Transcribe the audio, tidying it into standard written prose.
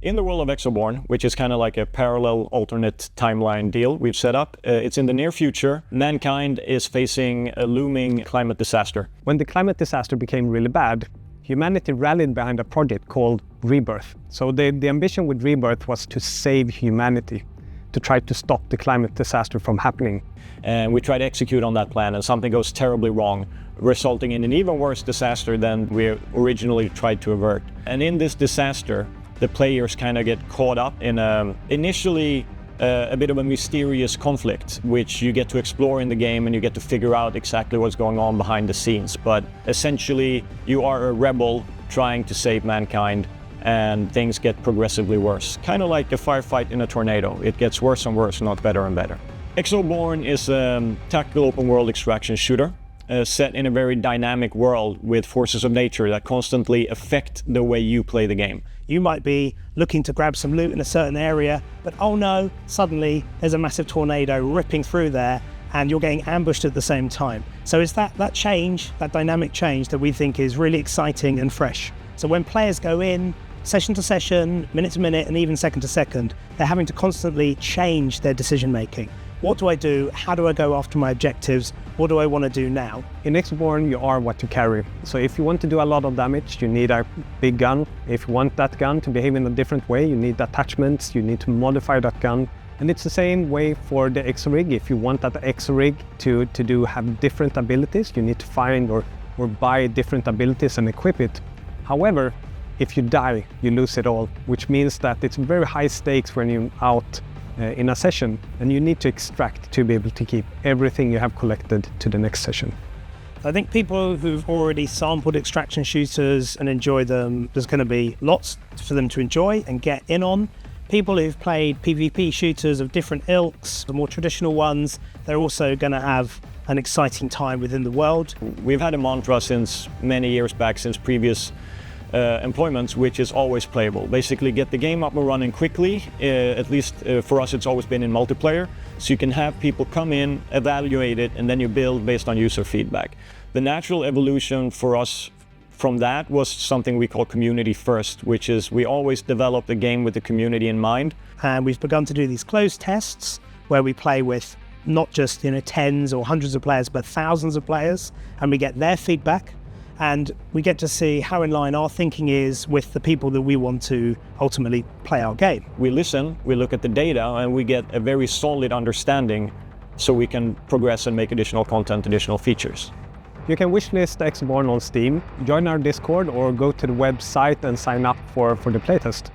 In the world of Exoborne, which is kind of like a parallel alternate timeline deal we've set up, it's in the near future. Mankind is facing a looming climate disaster. When the climate disaster became really bad, humanity rallied behind a project called Rebirth. So the ambition with Rebirth was to save humanity, to try to stop the climate disaster from happening. And we try to execute on that plan, and something goes terribly wrong, resulting in an even worse disaster than we originally tried to avert. And in this disaster, the players kind of get caught up in initially a bit of a mysterious conflict, which you get to explore in the game and you get to figure out exactly what's going on behind the scenes. But essentially, you are a rebel trying to save mankind, and things get progressively worse. Kind of like a firefight in a tornado. It gets worse and worse, not better and better. Exoborne is a tactical open world extraction shooter. Set in a very dynamic world with forces of nature that constantly affect the way you play the game. You might be looking to grab some loot in a certain area, but oh no, suddenly there's a massive tornado ripping through there and you're getting ambushed at the same time. So it's that change, that dynamic change that we think is really exciting and fresh. So when players go in, session to session, minute to minute, and even second to second, they're having to constantly change their decision making. What do I do? How do I go after my objectives? What do I want to do now? In Exoborne, you are what you carry. So if you want to do a lot of damage, you need a big gun. If you want that gun to behave in a different way, you need attachments, you need to modify that gun. And it's the same way for the Exorig. If you want that Exorig to have different abilities, you need to find or buy different abilities and equip it. However, if you die, you lose it all, which means that it's very high stakes when you're out in a session, and you need to extract to be able to keep everything you have collected to the next session. I think people who've already sampled extraction shooters and enjoy them, there's going to be lots for them to enjoy and get in on. People who've played PvP shooters of different ilks, the more traditional ones, they're also going to have an exciting time within the world. We've had a mantra since many years back, since previous employments, which is always playable. Basically get the game up and running quickly, at least for us it's always been in multiplayer, so you can have people come in, evaluate it, and then you build based on user feedback. The natural evolution for us from that was something we call community first, which is we always develop the game with the community in mind. And we've begun to do these closed tests where we play with not just tens or hundreds of players, but thousands of players, and we get their feedback. And we get to see how in line our thinking is with the people that we want to ultimately play our game. We listen, we look at the data, and we get a very solid understanding so we can progress and make additional content, additional features. You can wishlist Exoborne on Steam, join our Discord, or go to the website and sign up for the playtest.